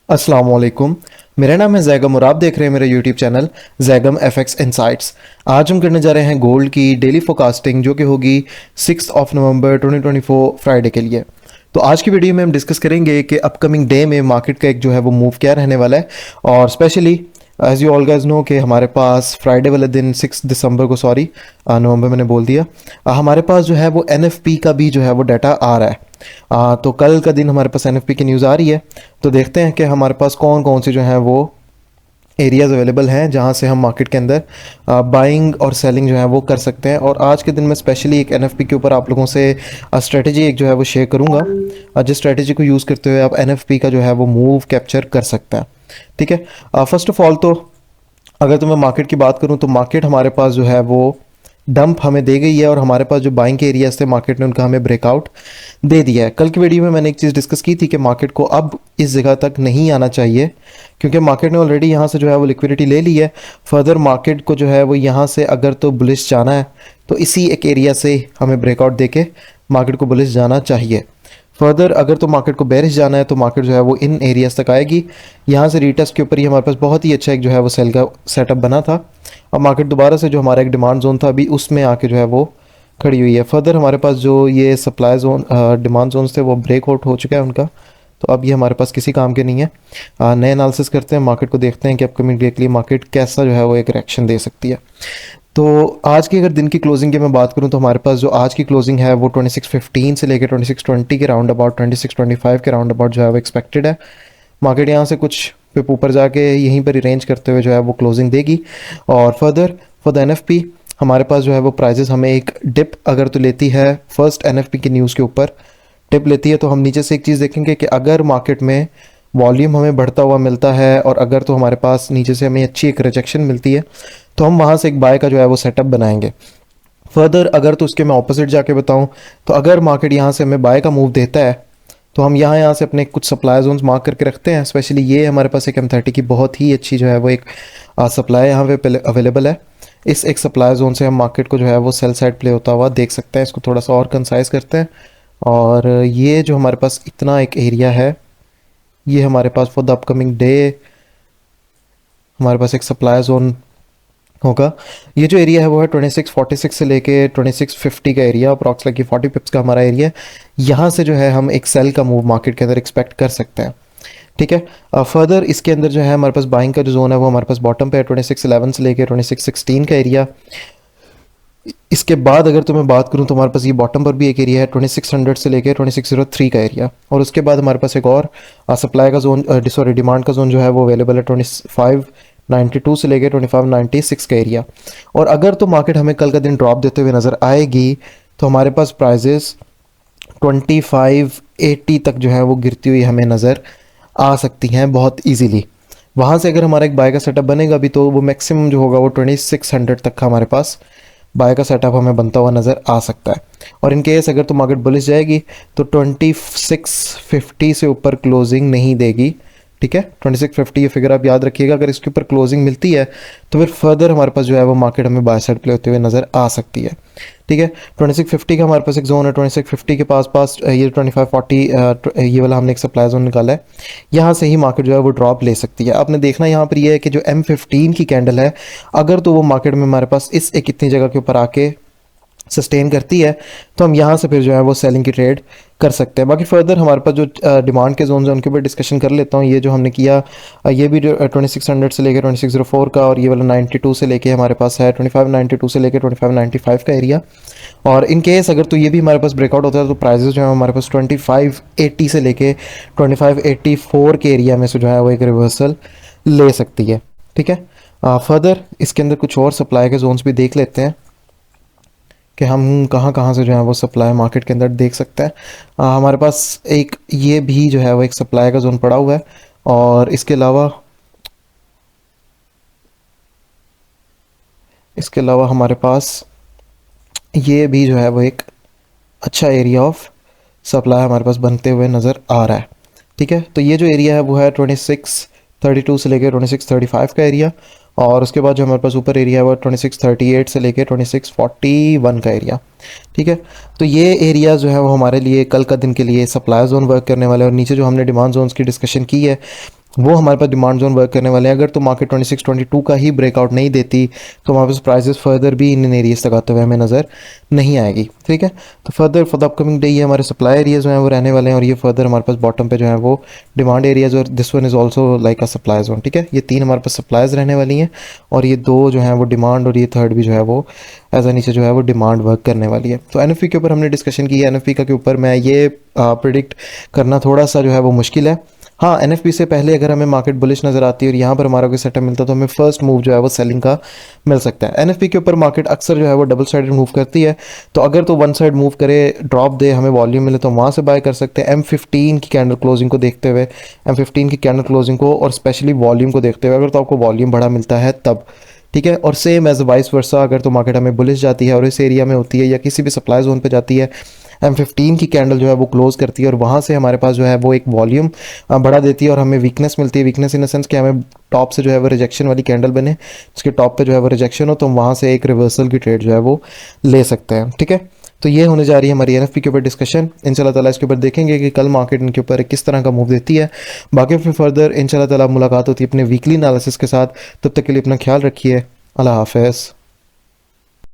अस्सलाम वालेकुम। मेरा नाम है जैगम और आप देख रहे हैं मेरा YouTube channel Zaigham FX insights. आज हम करने जा रहे हैं गोल्ड की डेली फोरकास्टिंग जो कि होगी 6 नवंबर 2024 फ्राइडे के लिए। तो आज की वीडियो में हम डिस्कस करेंगे कि अपकमिंग डे में मार्केट का एक जो है वो मूव क्या रहने वाला है, और specially as you all guys know कि हमारे पास फ्राइडे वाले दिन 6 दिसंबर को, सॉरी नवंबर मैंने बोल दिया, हमारे पास जो है वो एनएफपी का भी जो है वो डाटा आ रहा है। तो कल का दिन हमारे पास एनएफपी की न्यूज़ आ रही है। तो देखते हैं कि हमारे पास कौन कौन से जो हैं वो एरियाज़ अवेलेबल हैं जहां से हम मार्केट के अंदर बाइंग और सेलिंग जो है वो कर सकते हैं। और आज के दिन मैं स्पेशली एक एनएफपी के ऊपर आप लोगों से स्ट्रेटजी एक जो है वो शेयर करूंगा, जिस स्ट्रेटजी को यूज़ करते हुए आप एनएफपी का जो है वो मूव कैप्चर कर सकते हैं। ठीक है। फर्स्ट ऑफ ऑल तो अगर तो मैं मार्केट की बात करूं तो मार्केट हमारे पास जो है वो डंप हमें दे गई है, और हमारे पास जो बाइंग के एरियाज थे मार्केट ने उनका हमें ब्रेकआउट दे दिया है। कल की वीडियो में मैंने एक चीज़ डिस्कस की थी कि मार्केट को अब इस जगह तक नहीं आना चाहिए, क्योंकि मार्केट ने ऑलरेडी यहाँ से जो है वो लिक्विडिटी ले ली है। फर्दर मार्केट को जो है वो यहाँ से अगर तो बुलिश जाना है तो इसी एक एरिया से हमें ब्रेकआउट दे के मार्केट को बुलिश जाना चाहिए। फर्दर अगर तो मार्केट को बेरिश जाना है तो मार्केट जो है वो इन एरियाज तक आएगी। यहाँ से रीटेस्ट के ऊपर ही हमारे पास बहुत ही अच्छा एक जो है वो सेल का सेटअप बना था। अब मार्केट दोबारा से जो हमारा एक डिमांड जोन था अभी उसमें आके जो है वो खड़ी हुई है। फर्दर हमारे पास जो ये सप्लाई जोन डिमांड जोन्स थे वो ब्रेक आउट हो चुका है उनका, तो अब ये हमारे पास किसी काम के नहीं है। नए एनालिसिस करते हैं, मार्केट को देखते हैं कि अपकमिंग डे के लिए मार्केट कैसा जो है वो एक रिएक्शन दे सकती है। तो आज की अगर दिन की क्लोजिंग की मैं बात करूं तो हमारे पास जो आज की क्लोजिंग है वो 2615 से लेकर 2620 के राउंड अबाउट 2625 के राउंड अबाउट जो है वो एक्सपेक्टेड है। मार्केट यहाँ से कुछ पे ऊपर जाके यहीं पर ही रेंज करते हुए जो है वो क्लोजिंग देगी। और फर्दर फॉर द एनएफपी हमारे पास जो है वो प्राइजेस हमें एक डिप अगर तो लेती है फर्स्ट एनएफपी की न्यूज़ के ऊपर टिप लेती है, तो हम नीचे से एक चीज़ देखेंगे कि अगर मार्केट में वॉल्यूम हमें बढ़ता हुआ मिलता है और अगर तो हमारे पास नीचे से हमें अच्छी एक रिजेक्शन मिलती है तो हम वहाँ से एक बाय का जो है वो सेटअप बनाएंगे। फर्दर अगर तो उसके मैं ऑपोजिट जाके बताऊं तो अगर मार्केट यहाँ से हमें बाय का मूव देता है तो हम यहाँ से अपने कुछ सप्लाई जोन्स मार्क करके रखते हैं। स्पेशली ये हमारे पास एक M30 की बहुत ही अच्छी जो है वो एक सप्लाई यहाँ पे अवेलेबल है। इस एक सप्लाई जोन से हम मार्केट को जो है वो सेल साइड प्ले होता हुआ देख सकते हैं। इसको थोड़ा सा और कंसाइज करते हैं, और ये जो हमारे पास इतना एक एरिया है ये हमारे पास फॉर द अपकमिंग डे हमारे पास एक सप्लाई जोन होगा। ये जो एरिया है वो है 2646 से लेके 2650 का एरिया, अप्रॉक्सीमेटली 40 पिप्स का हमारा एरिया है। यहाँ से जो है हम एक सेल का मूव मार्केट के अंदर एक्सपेक्ट कर सकते हैं। ठीक है। फर्दर इसके अंदर जो है हमारे पास बाइंग का जो जोन है वो हमारे पास बॉटम पे है 2611 से लेके 2616 का एरिया। इसके बाद अगर तो मैं बात करूं तो हमारे पास ये बॉटम पर भी एक एरिया है 2600 से लेके 2603 का एरिया, और उसके बाद हमारे पास एक और सप्लाई का जोन सॉरी डिमांड का जोन जो है वो अवेलेबल है 2592 से लेके 2596 का एरिया। और अगर तो मार्केट हमें कल का दिन ड्रॉप देते हुए नज़र आएगी तो हमारे पास प्राइजेस 2580 तक जो है वो गिरती हुई हमें नज़र आ सकती हैं बहुत ईजीली। वहाँ से अगर हमारा एक बाय का सेटअप बनेगा भी तो वो मैक्सिमम जो होगा वो 2600 तक का हमारे पास बाय का सेटअप हमें बनता हुआ नज़र आ सकता है। और इन केस अगर तो मार्केट बुलिश जाएगी तो 2650 से ऊपर क्लोजिंग नहीं देगी। ठीक है, 2650 ये फिगर आप याद रखिएगा। अगर इसके ऊपर क्लोजिंग मिलती है तो फिर फर्दर हमारे पास जो है वो मार्केट हमें बाय साइड प्ले होते हुए नज़र आ सकती है। ठीक है, 2650 का हमारे पास एक जोन है, 2650 के पास ये 2540 ये वाला हमने एक सप्लाई जोन निकाला है। यहाँ से ही मार्केट जो है वो ड्रॉप ले सकती है। आपने देखना यहाँ पर ये है कि जो M15 की कैंडल है अगर तो वो मार्केट में हमारे पास इस एक इतनी जगह के ऊपर आके सस्टेन करती है तो हम यहाँ से फिर जो है वो सेलिंग की ट्रेड कर सकते हैं। बाकी फर्दर हमारे पास जो डिमांड के जोन है उनके ऊपर डिस्कशन कर लेता हूँ। ये जो हमने किया ये भी 2600 से लेकर 2604 का, और ये वाला 92 से लेके हमारे पास है 2592 से लेकर 2595 का एरिया। और इन केस अगर तो ये भी हमारे पास ब्रेकआउट होता है तो प्राइजेस जो है हमारे पास 2580 से लेके 2584 के एरिया में से जो है वो एक रिवर्सल ले सकती है। ठीक है। फर्दर इसके अंदर कुछ और सप्लाई के जोन्स भी देख लेते हैं कि हम कहाँ कहाँ से जो है वो सप्लाई मार्केट के अंदर देख सकते हैं। हमारे पास एक ये भी जो है वो एक सप्लाई का जोन पड़ा हुआ है, और इसके अलावा हमारे पास ये भी जो है वो एक अच्छा एरिया ऑफ सप्लाई हमारे पास बनते हुए नज़र आ रहा है। ठीक है, तो ये जो एरिया है वो है 2632 से लेकर 2635 का एरिया, और उसके बाद जो हमारे पास ऊपर एरिया है वो 2638 से लेके 2641 का एरिया। ठीक है, तो ये एरिया जो है वो हमारे लिए कल का दिन के लिए सप्लाई जोन वर्क करने वाले हैं। और नीचे जो हमने डिमांड जोन्स की डिस्कशन की है वो हमारे पास डिमांड जोन वर्क करने वाले हैं। अगर तो मार्केट 26-22 का ही ब्रेकआउट नहीं देती तो हमारे पास प्राइसेस फर्दर भी इन एरियाज तक आते हुए हमें नज़र नहीं आएगी। ठीक है, तो further for the upcoming day ये हमारे सप्लाई एरियाज जो हैं वो रहने वाले हैं, और ये फर्दर हमारे पास बॉटम पे जो है वो डिमांड एरियाज, और this one is also like a supply zone. ठीक है, ये तीन हमारे पास सप्लाईज रहने वाली हैं, और ये दो जो है वो डिमांड, और ये थर्ड भी जो है वो एज ए नीचे जो है वो डिमांड वर्क करने वाली है। तो एनएफपी के ऊपर हमने डिस्कशन की है। एनएफपी का के ऊपर मैं ये प्रिडिक्ट करना थोड़ा सा जो है वो मुश्किल है। हाँ, एनएफपी से पहले अगर हमें मार्केट बुलिश नज़र आती है और यहाँ पर हमारा कोई सेटअप मिलता है तो हमें फर्स्ट मूव जो है वो सेलिंग का मिल सकता है। एनएफपी के ऊपर मार्केट अक्सर जो है वो डबल साइडेड मूव करती है, तो अगर तो वन साइड मूव करे, ड्रॉप दे, हमें वॉल्यूम मिले तो वहाँ से बाय कर सकते हैं। M15 की कैंडल क्लोजिंग को देखते हुए, M15 की कैंडल क्लोजिंग को और स्पेशली वॉल्यूम को देखते हुए, अगर तो आपको वॉल्यूम बड़ा मिलता है तब। ठीक है, और सेम एज वाइस वर्सा, अगर तो मार्केट हमें बुलिश जाती है और इस एरिया में होती है या किसी भी सप्लाई जोन पे जाती है, M15 की कैंडल जो है वो क्लोज करती है और वहाँ से हमारे पास जो है वो एक वॉल्यूम बढ़ा देती है और हमें वीकनेस मिलती है। वीकनेस इन द सेंस कि हमें टॉप से जो है वो रिजेक्शन वाली कैंडल बने, उसके टॉप पे जो है वो रिजेक्शन हो, तो हम वहाँ से एक रिवर्सल की ट्रेड जो है वो ले सकते हैं। ठीक है, तो ये होने जा रही है हमारी एनएफपी के ऊपर डिस्कशन। इंशाल्लाह ताला इसके ऊपर देखेंगे कि कल मार्केट इनके ऊपर किस तरह का मूव देती है। बाकी फिर फर्दर इंशाल्लाह ताला मुलाकात होती है अपने वीकली एनालिसिस के साथ। तब तक के लिए अपना ख्याल रखिए। अल्लाह हाफ़िज़।